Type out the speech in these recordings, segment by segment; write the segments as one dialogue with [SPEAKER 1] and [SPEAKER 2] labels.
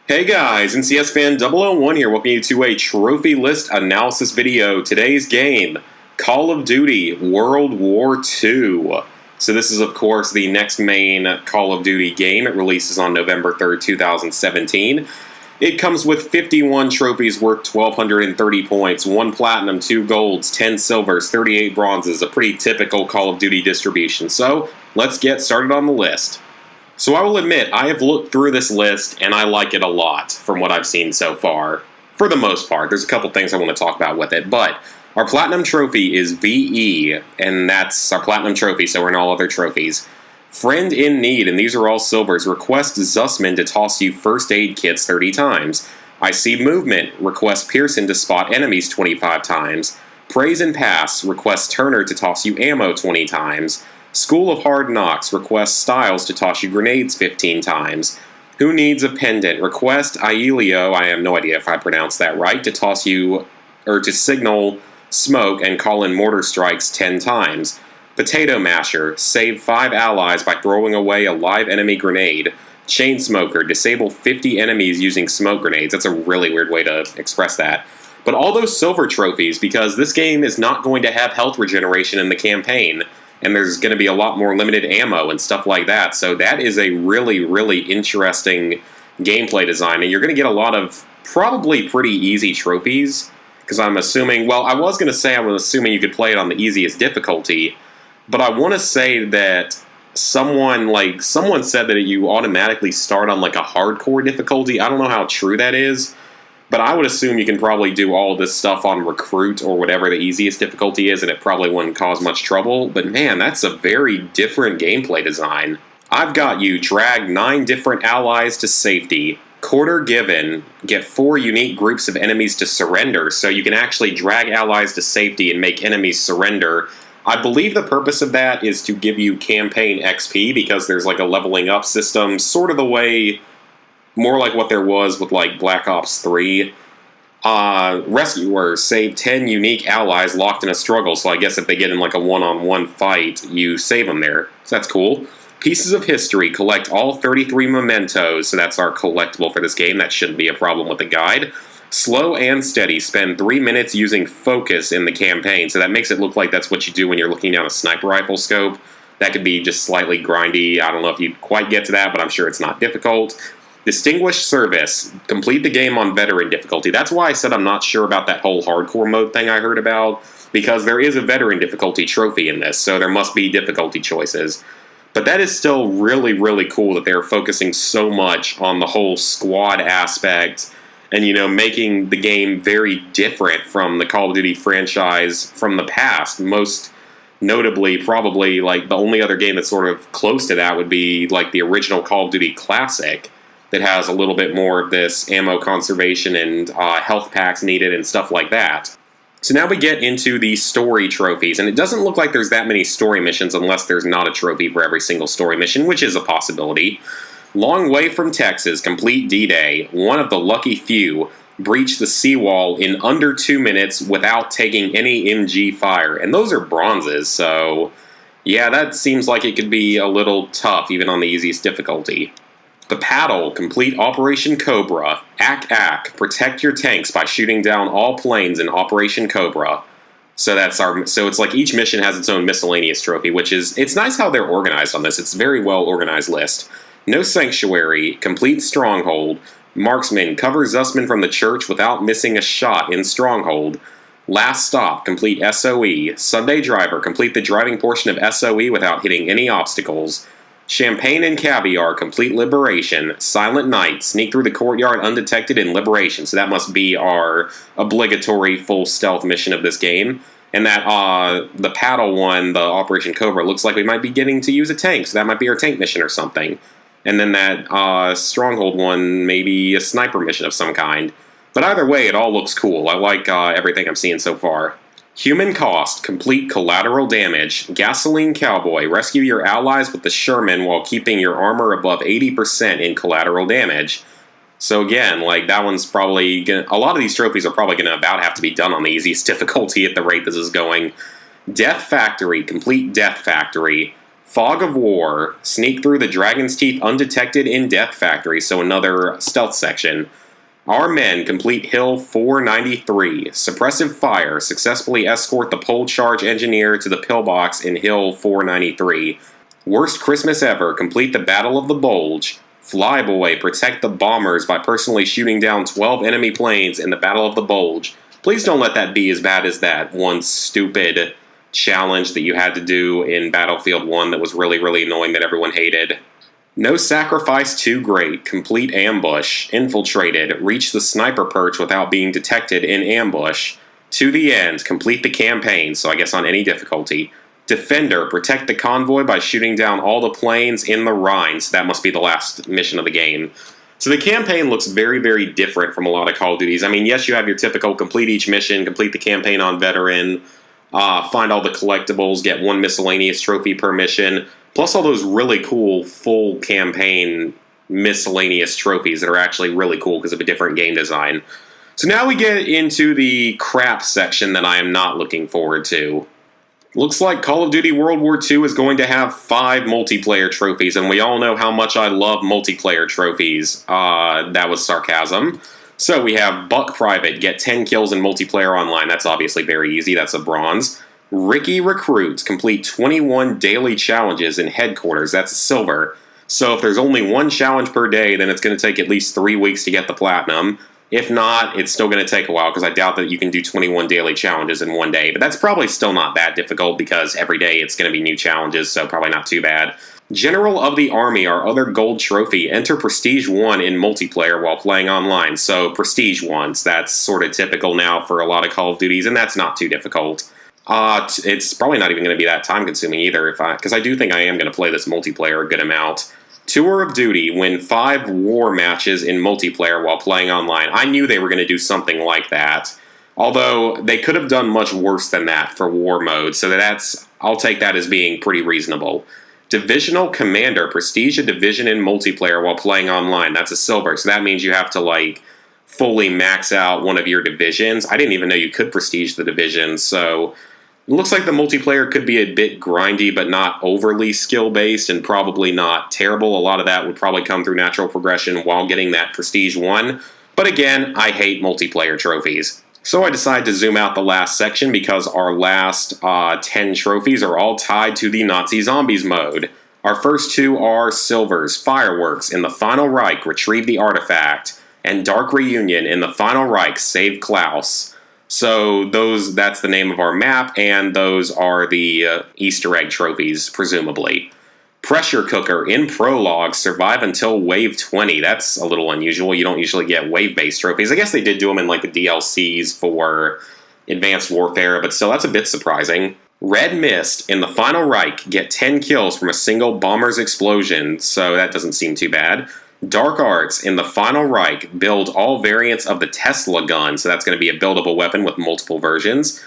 [SPEAKER 1] Hey guys, NCS Fan 001 here, welcoming you to a trophy list analysis video. Today's game, Call of Duty World War II. So this is, of course, the next main Call of Duty game. It releases on November 3rd, 2017. It comes with 51 trophies worth 1,230 points, 1 platinum, 2 golds, 10 silvers, 38 bronzes, a pretty typical Call of Duty distribution. So let's get started on the list. So I will admit, I have looked through this list, and I like it a lot from what I've seen so far. For the most part, there's a couple things I want to talk about with it, but our Platinum Trophy is VE, and that's our Platinum Trophy, so we're in all other trophies. Friend in Need, and these are all silvers. Request Zussman to toss you first aid kits 30 times. I See Movement, request Pearson to spot enemies 25 times. Praise and Pass, request Turner to toss you ammo 20 times. School of Hard Knocks, request Styles to toss you grenades 15 times. Who Needs a Pendant, request Aelio, I have no idea if I pronounced that right, to toss you, or to signal smoke and call in mortar strikes 10 times. Potato Masher, save 5 allies by throwing away a live enemy grenade. Chain Smoker, disable 50 enemies using smoke grenades. That's a really weird way to express that. But all those silver trophies, because this game is not going to have health regeneration in the campaign, and there's going to be a lot more limited ammo and stuff like that. So that is a really, really interesting gameplay design, and you're going to get a lot of probably pretty easy trophies, because I'm assuming, well, I was going to say I'm assuming you could play it on the easiest difficulty, but I want to say that someone said that you automatically start on like a hardcore difficulty. I don't know how true that is, but I would assume you can probably do all of this stuff on Recruit or whatever the easiest difficulty is, and it probably wouldn't cause much trouble. But man, that's a very different gameplay design. I've got you drag 9 different allies to safety. Quarter given, get 4 unique groups of enemies to surrender, so you can actually drag allies to safety and make enemies surrender. I believe the purpose of that is to give you campaign XP, because there's like a leveling up system, sort of the way, more like what there was with like Black Ops 3. Rescuers, save 10 unique allies locked in a struggle, so I guess if they get in like a one-on-one fight, you save them there. So that's cool. Pieces of History, collect all 33 mementos, so that's our collectible for this game. That shouldn't be a problem with the guide. Slow and Steady, spend 3 minutes using focus in the campaign, so that makes it look like that's what you do when you're looking down a sniper rifle scope. That could be just slightly grindy. I don't know if you'd quite get to that, but I'm sure it's not difficult. Distinguished Service, complete the game on veteran difficulty. That's why I said I'm not sure about that whole hardcore mode thing I heard about, because there is a veteran difficulty trophy in this, so there must be difficulty choices. But that is still really, really cool that they're focusing so much on the whole squad aspect and, you know, making the game very different from the Call of Duty franchise from the past. Most notably, probably, like, the only other game that's sort of close to that would be, like, the original Call of Duty Classic, that has a little bit more of this ammo conservation and health packs needed and stuff like that. So now we get into the story trophies, and it doesn't look like there's that many story missions unless there's not a trophy for every single story mission, which is a possibility. Long Way from Texas, complete D-Day, one of the lucky few, breach the seawall in under 2 minutes without taking any MG fire, and those are bronzes, so yeah, that seems like it could be a little tough even on the easiest difficulty. The Paddle, complete Operation Cobra. Ack, protect your tanks by shooting down all planes in Operation Cobra. So it's like each mission has its own miscellaneous trophy, which is, it's nice how they're organized on this. It's a very well organized list. No Sanctuary, complete Stronghold. Marksman, cover Zussman from the church without missing a shot in Stronghold. Last Stop, complete SOE. Sunday Driver, complete the driving portion of SOE without hitting any obstacles. Champagne and Caviar, complete Liberation. Silent Night, sneak through the courtyard undetected in Liberation. So that must be our obligatory full stealth mission of this game. And that, the Paddle one, the Operation Cobra, looks like we might be getting to use a tank. So that might be our tank mission or something. And then that, Stronghold one, maybe a sniper mission of some kind. But either way, it all looks cool. I like, everything I'm seeing so far. Human Cost, complete Collateral Damage. Gasoline Cowboy, rescue your allies with the Sherman while keeping your armor above 80% in collateral damage. So again, like, that one's probably gonna, a lot of these trophies are probably gonna about have to be done on the easiest difficulty at the rate this is going. Death Factory, complete Death Factory. Fog of War. Sneak through the Dragon's Teeth undetected in Death Factory, so another stealth section. Our men complete Hill 493. Suppressive Fire. Successfully escort the pole charge engineer to the pillbox in Hill 493. Worst Christmas ever. Complete the Battle of the Bulge. Flyboy. Protect the bombers by personally shooting down 12 enemy planes in the Battle of the Bulge. Please don't let that be as bad as that one stupid challenge that you had to do in Battlefield 1 that was really, really annoying that everyone hated. No sacrifice too great. Complete ambush. Infiltrated. Reach the sniper perch without being detected in ambush. To the end. Complete the campaign, so I guess on any difficulty. Defender. Protect the convoy by shooting down all the planes in the Rhine. So that must be the last mission of the game. So the campaign looks very, very different from a lot of Call of Duties. I mean, yes, you have your typical complete each mission, complete the campaign on veteran, find all the collectibles, get one miscellaneous trophy per mission, plus all those really cool full campaign miscellaneous trophies that are actually really cool because of a different game design. So now we get into the crap section that I am not looking forward to. Looks like Call of Duty World War II is going to have 5 multiplayer trophies, and we all know how much I love multiplayer trophies. That was sarcasm. So we have Buck Private, get 10 kills in multiplayer online. That's obviously very easy. That's a bronze. Ricky Recruits, complete 21 daily challenges in headquarters. That's a silver. So if there's only one challenge per day, then it's going to take at least 3 weeks to get the platinum. If not, it's still going to take a while because I doubt that you can do 21 daily challenges in one day. But that's probably still not that difficult because every day it's going to be new challenges, so probably not too bad. General of the Army, our other gold trophy. Enter Prestige 1 in multiplayer while playing online. So Prestige 1s, that's sort of typical now for a lot of Call of Duties, and that's not too difficult. It's probably not even going to be that time-consuming either, because I do think I am going to play this multiplayer a good amount. Tour of Duty, win 5 war matches in multiplayer while playing online. I knew they were going to do something like that. Although, they could have done much worse than that for war mode, so I'll take that as being pretty reasonable. Divisional Commander, prestige a division in multiplayer while playing online. That's a silver, so that means you have to, fully max out one of your divisions. I didn't even know you could prestige the divisions, so it looks like the multiplayer could be a bit grindy, but not overly skill-based, and probably not terrible. A lot of that would probably come through natural progression while getting that Prestige 1. But again, I hate multiplayer trophies. So I decided to zoom out the last section because our last 10 trophies are all tied to the Nazi Zombies mode. Our first 2 are Silvers, Fireworks, in the Final Reich, Retrieve the Artifact, and Dark Reunion, in the Final Reich, Save Klaus. So that's the name of our map, and those are the Easter egg trophies, presumably. Pressure Cooker, in Prologue, survive until Wave 20. That's a little unusual. You don't usually get wave-based trophies. I guess they did do them in the DLCs for Advanced Warfare, but still, that's a bit surprising. Red Mist, in the Final Reich, get 10 kills from a single bomber's explosion, so that doesn't seem too bad. Dark Arts, in the Final Reich, build all variants of the Tesla gun, so that's going to be a buildable weapon with multiple versions.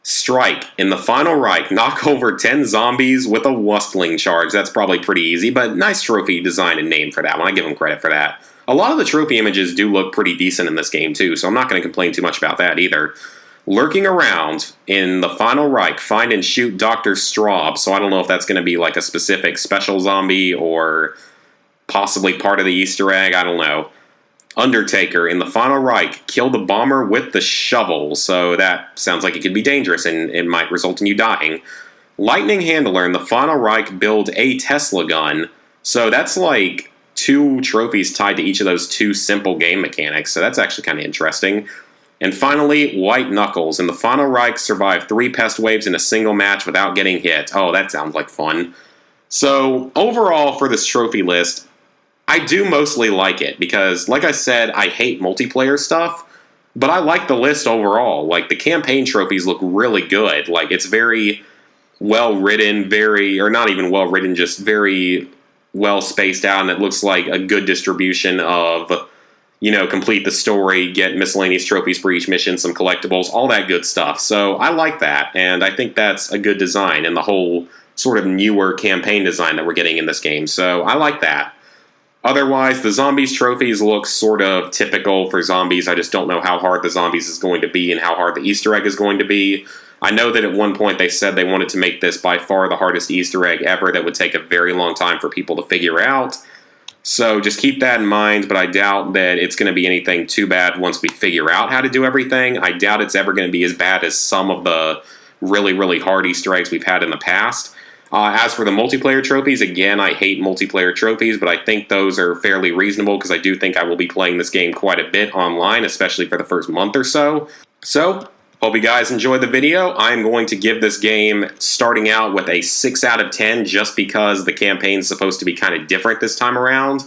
[SPEAKER 1] Strike, in the Final Reich, knock over 10 zombies with a Wustling charge. That's probably pretty easy, but nice trophy design and name for that one. I give them credit for that. A lot of the trophy images do look pretty decent in this game, too, so I'm not going to complain too much about that either. Lurking around, in the Final Reich, find and shoot Dr. Straub, so I don't know if that's going to be a specific special zombie or possibly part of the Easter egg, I don't know. Undertaker, in the Final Reich, kill the bomber with the shovel, so that sounds like it could be dangerous and it might result in you dying. Lightning Handler, in the Final Reich, build a Tesla gun, so that's 2 trophies tied to each of those 2 simple game mechanics, so that's actually kind of interesting. And finally, White Knuckles, in the Final Reich, survive 3 pest waves in a single match without getting hit. Oh, that sounds like fun. So, overall, for this trophy list, I do mostly like it, because, like I said, I hate multiplayer stuff, but I like the list overall. The campaign trophies look really good. It's very well-written, or not even well-written, just very well-spaced out, and it looks like a good distribution of, complete the story, get miscellaneous trophies for each mission, some collectibles, all that good stuff. So I like that, and I think that's a good design, and the whole sort of newer campaign design that we're getting in this game. So I like that. Otherwise, the Zombies trophies look sort of typical for zombies. I just don't know how hard the Zombies is going to be and how hard the Easter egg is going to be. I know that at one point they said they wanted to make this by far the hardest Easter egg ever that would take a very long time for people to figure out. So just keep that in mind, but I doubt that it's going to be anything too bad once we figure out how to do everything. I doubt it's ever going to be as bad as some of the really, really hard Easter eggs we've had in the past. As for the multiplayer trophies, again, I hate multiplayer trophies, but I think those are fairly reasonable because I do think I will be playing this game quite a bit online, especially for the first month or so. So, hope you guys enjoyed the video. I'm going to give this game, starting out with a 6 out of 10, just because the campaign's supposed to be kind of different this time around.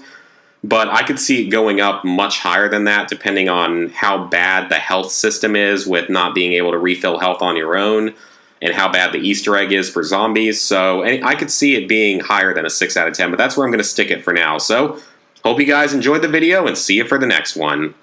[SPEAKER 1] But I could see it going up much higher than that, depending on how bad the health system is with not being able to refill health on your own, and how bad the Easter egg is for zombies. So I could see it being higher than a 6 out of 10, but that's where I'm going to stick it for now. So, hope you guys enjoyed the video, and see you for the next one.